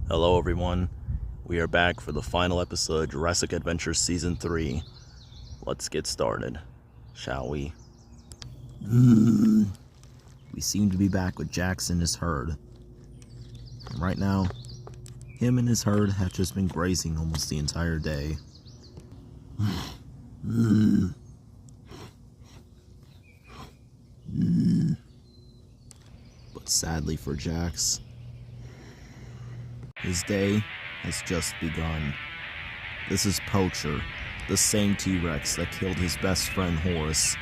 Hello everyone, we are back for the final episode of Jurassic Adventure Season 3. Let's get started, shall we? We seem to be back with Jax and his herd. And right now, him and his herd have just been grazing almost the entire day. But sadly for Jax, his day has just begun. This is Poacher, the same T-Rex that killed his best friend Horace.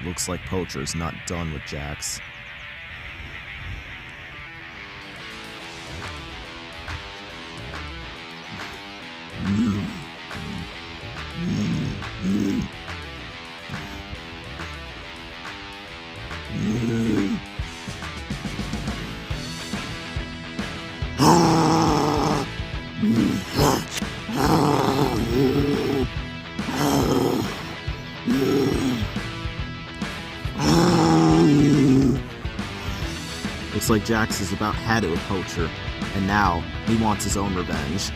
It looks like Poacher's not done with Jax. Looks like Jax has about had it with Poacher, and now he wants his own revenge.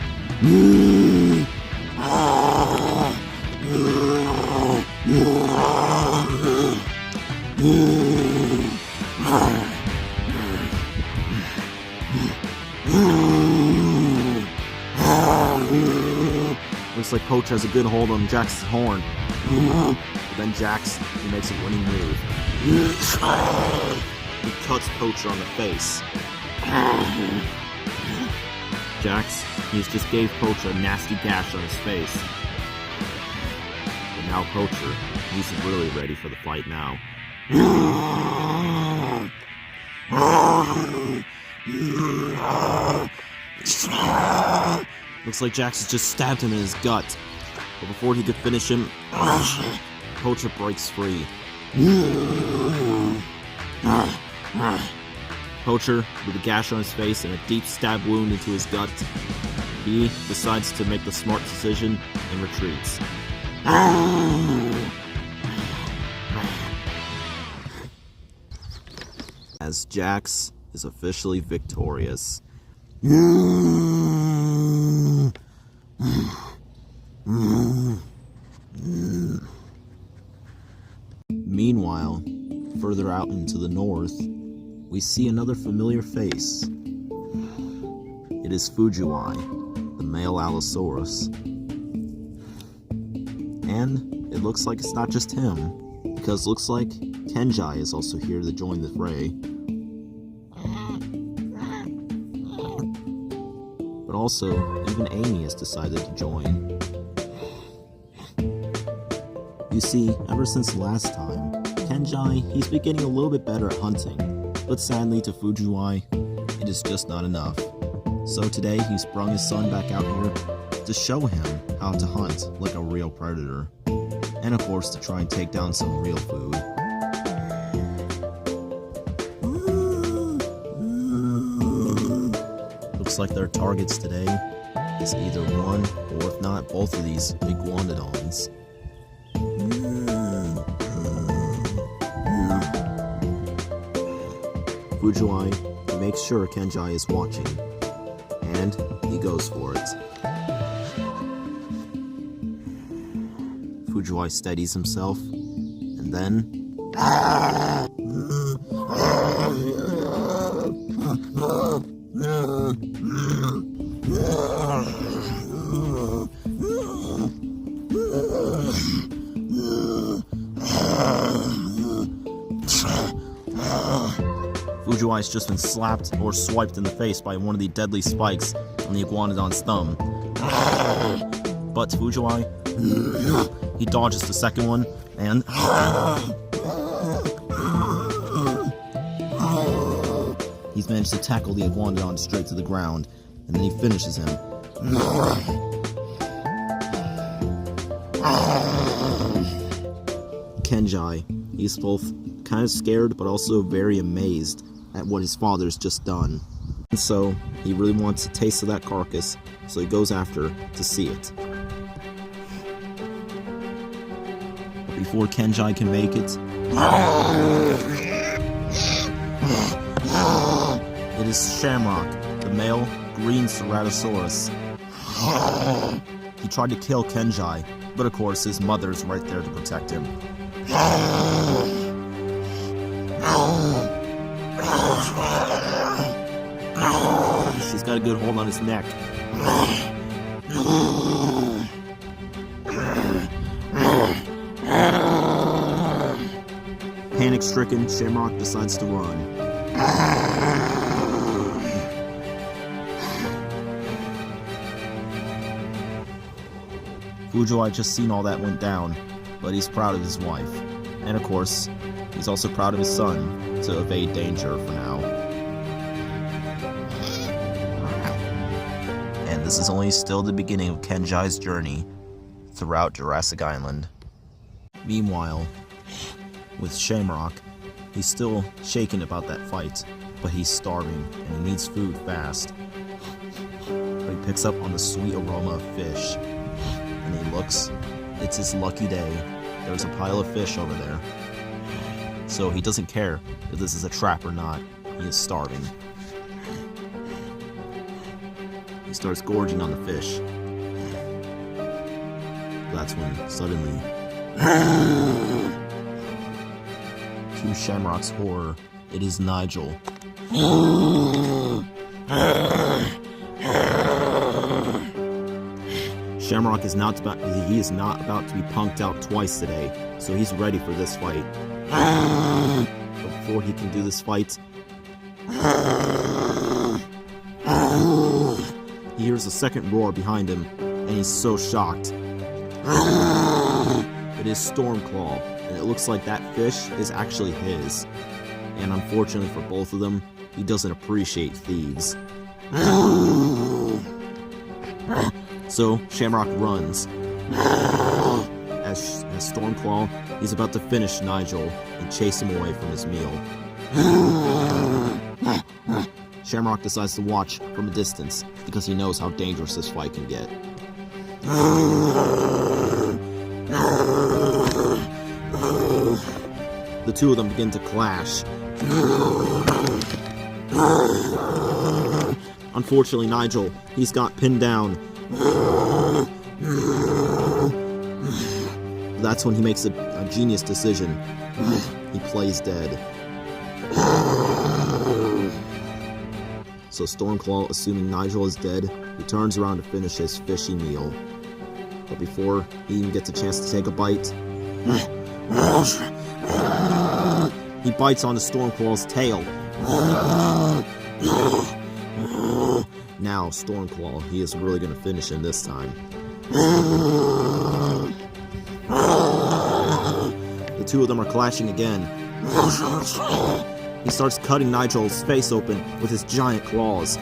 Looks like Poacher has a good hold on Jax's horn. But then Jax, he makes a winning move. He cuts Poacher on the face. Jax, he's just gave Poacher a nasty gash on his face. But now Poacher, he's really ready for the fight now. Looks like Jax has just stabbed him in his gut. But before he could finish him, Poacher breaks free. Poacher, with a gash on his face and a deep stab wound into his gut, he decides to make the smart decision and retreats. As Jax is officially victorious. Meanwhile, further out into the north, we see another familiar face. It is Fujiwai, the male Allosaurus. And it looks like it's not just him, because it looks like Kenjai is also here to join the fray. But also, even Amy has decided to join. You see, ever since last time, Kenjai, he's been getting a little bit better at hunting, but sadly to Fujiwai, it is just not enough. So today he's brought his son back out here to show him how to hunt like a real predator, and of course to try and take down some real food. Looks like their targets today is either one, or if not, both of these iguanodons. Fujiwai makes sure Kenjai is watching, and he goes for it. Fujiwai steadies himself, and then... Fujiwai's just been slapped or swiped in the face by one of the deadly spikes on the iguanodon's thumb. But Fujiwai, he dodges the second one, and... he's managed to tackle the iguanodon straight to the ground, and then he finishes him. Kenjai, he's both kind of scared but also very amazed at what his father's just done. And so, he really wants a taste of that carcass, so he goes after to see it. But before Kenjai can make it, it is Shamrock, the male green Ceratosaurus. He tried to kill Kenji, but of course his mother's right there to protect him. She's got a good hold on his neck. Panic-stricken, Shamrock decides to run. Fujiwara just seen all that went down, but he's proud of his wife. And of course, he's also proud of his son to evade danger for now. And this is only still the beginning of Kenji's journey throughout Jurassic Island. Meanwhile, with Shamrock, he's still shaken about that fight, but he's starving and he needs food fast. But he picks up on the sweet aroma of fish, and he looks. It's his lucky day. There's a pile of fish over there. So he doesn't care if this is a trap or not. He is starving. He starts gorging on the fish. That's when suddenly, to Shamrock's horror, it is Nigel. Shamrock is not about to be punked out twice today, so he's ready for this fight. But before he can do this fight, he hears a second roar behind him, and he's so shocked. It is Stormclaw, and it looks like that fish is actually his. And unfortunately for both of them, he doesn't appreciate thieves. So Shamrock runs. As Stormclaw, he's about to finish Nigel and chase him away from his meal. Shamrock decides to watch from a distance because he knows how dangerous this fight can get. The two of them begin to clash. Unfortunately, Nigel, he's got pinned down. That's when he makes a genius decision. He plays dead. So Stormclaw, assuming Nigel is dead, he turns around to finish his fishy meal. But before he even gets a chance to take a bite, he bites onto Stormclaw's tail. Now Stormclaw, he is really going to finish him this time. The two of them are clashing again. He starts cutting Nigel's face open with his giant claws.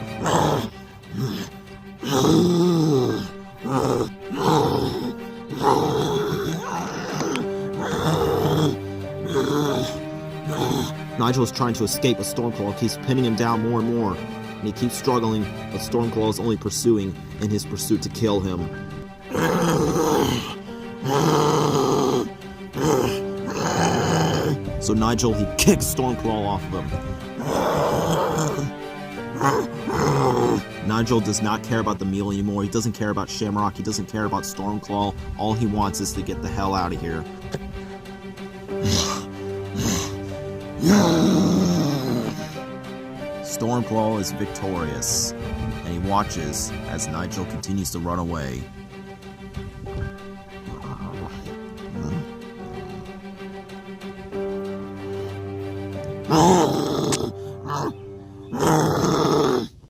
Nigel is trying to escape, but Stormclaw keeps pinning him down more and more. And he keeps struggling, but Stormclaw is only pursuing in his pursuit to kill him. So Nigel, he kicks Stormclaw off of him. Nigel does not care about the meal anymore. He doesn't care about Shamrock. He doesn't care about Stormclaw. All he wants is to get the hell out of here. Stormclaw is victorious, and he watches as Nigel continues to run away.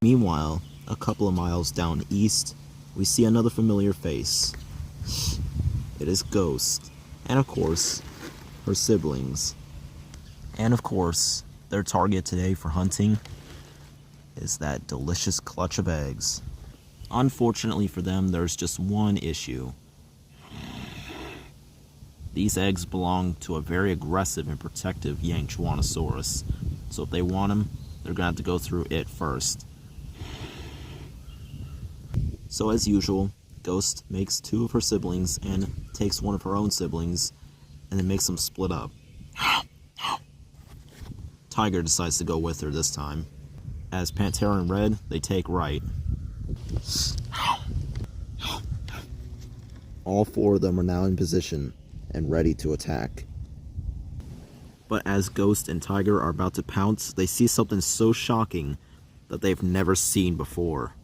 Meanwhile, a couple of miles down east, we see another familiar face. It is Ghost, and of course, her siblings. And of course, their target today for hunting is that delicious clutch of eggs. Unfortunately for them, there's just one issue. These eggs belong to a very aggressive and protective Yangchuanosaurus. So if they want them, they're going to have to go through it first. So as usual, Ghost makes two of her siblings and takes one of her own siblings and then makes them split up. Tiger decides to go with her this time. As Pantera and Red, they take right. All four of them are now in position and ready to attack. But as Ghost and Tiger are about to pounce, they see something so shocking that they've never seen before.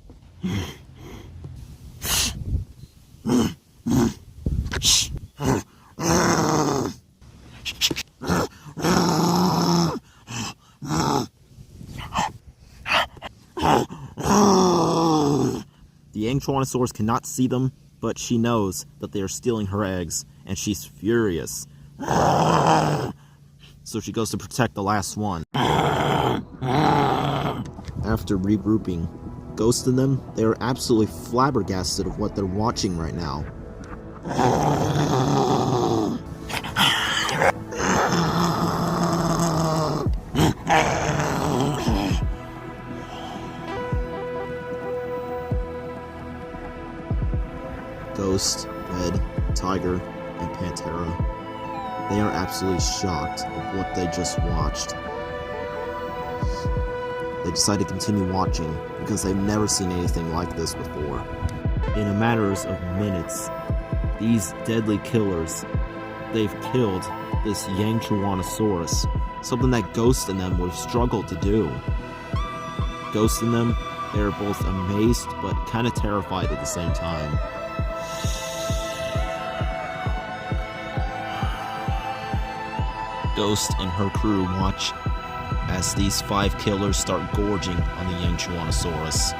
The young Tyrannosaurus cannot see them, but she knows that they are stealing her eggs, and she's furious. So she goes to protect the last one. After regrouping, Ghost and them, they are absolutely flabbergasted of what they're watching right now. Ghost, Red, Tiger, and Pantera, they are absolutely shocked at what they just watched. They decide to continue watching because they've never seen anything like this before. In a matter of minutes, these deadly killers, they've killed this young Tyrannosaurus, something that Ghost and them would have struggled to do. Ghost and them, they're both amazed but kind of terrified at the same time. Ghost and her crew watch as these 5 killers start gorging on the young Tyrannosaurus.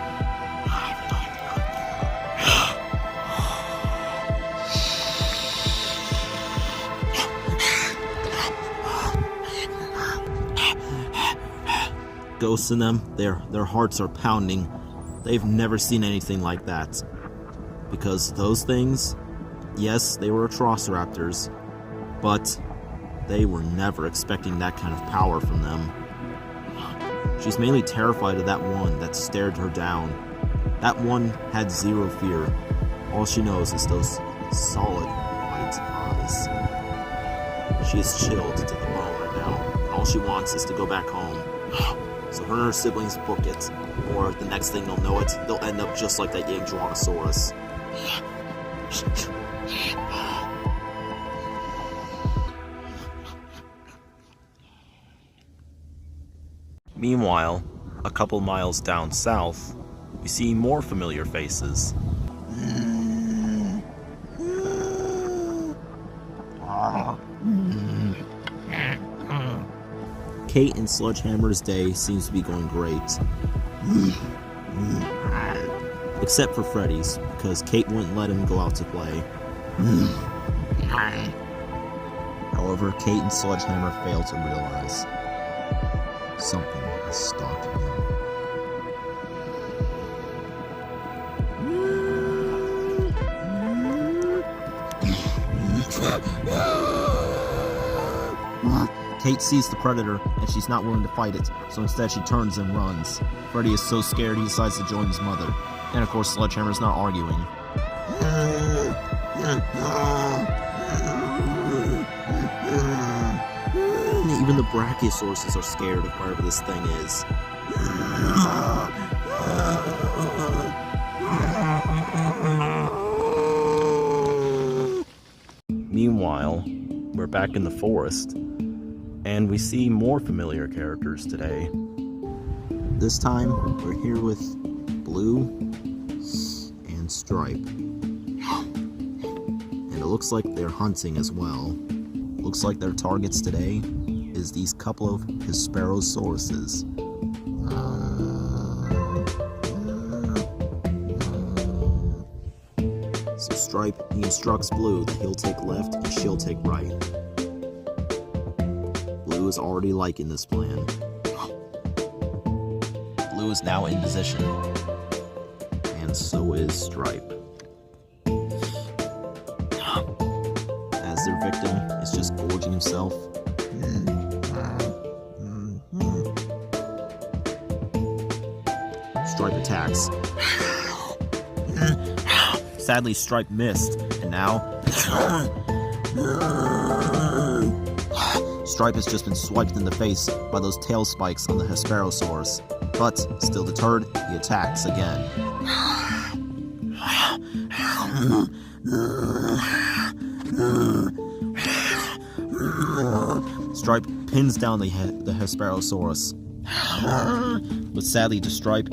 Ghost and them, their hearts are pounding. They've never seen anything like that. Because those things, yes, they were Atrociraptors, but they were never expecting that kind of power from them. She's mainly terrified of that one that stared her down. That one had zero fear. All she knows is those solid white eyes. She is chilled to the bone right now. All she wants is to go back home. So her and her siblings book it, or the next thing they'll know it, they'll end up just like that young Tyrannosaurus. Meanwhile, a couple miles down south, we see more familiar faces. Kate and Sledgehammer's day seems to be going great. Except for Freddy's, because Kate wouldn't let him go out to play. However, Kate and Sledgehammer fail to realize something is stalking them. Kate sees the predator, and she's not willing to fight it, so instead she turns and runs. Freddy is so scared he decides to join his mother. And of course, Sledgehammer's not arguing. Even the Brachiosauruses are scared of whatever this thing is. Meanwhile, we're back in the forest, and we see more familiar characters today. This time, we're here with Blue and Stripe. And it looks like they're hunting as well. Looks like their targets today is these couple of Hesperosauruses. So Stripe, he instructs Blue that he'll take left and she'll take right. Blue is already liking this plan. Blue is now in position, and so is Stripe. As their victim is just gorging himself. Stripe attacks. Sadly, Stripe missed, and now Stripe has just been swiped in the face by those tail spikes on the Hesperosaurus. But, still deterred, he attacks again. Stripe pins down the Hesperosaurus. But sadly to Stripe,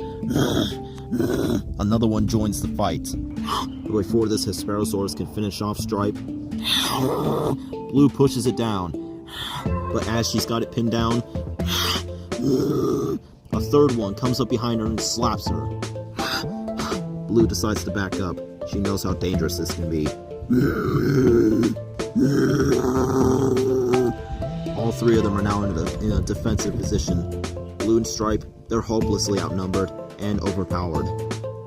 another one joins the fight. But before this Hesperosaurus can finish off Stripe, Blue pushes it down. But as she's got it pinned down, a third one comes up behind her and slaps her. Blue decides to back up. She knows how dangerous this can be. All three of them are now in a defensive position. Blue and Stripe, they're hopelessly outnumbered and overpowered.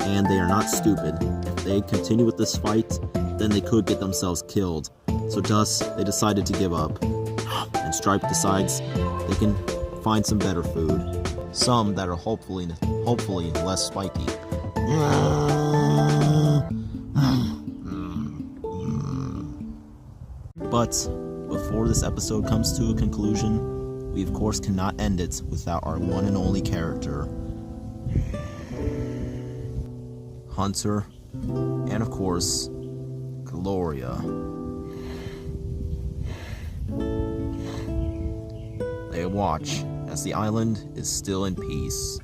And they are not stupid. If they continue with this fight, then they could get themselves killed. So thus, they decided to give up. And Stripe decides they can find some better food. Some that are hopefully less spiky. But before this episode comes to a conclusion, we of course cannot end it without our one and only character, Hunter, and of course, Gloria. They watch as the island is still in peace.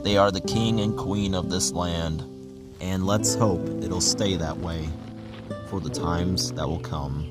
They are the king and queen of this land, and let's hope it'll stay that way for the times that will come.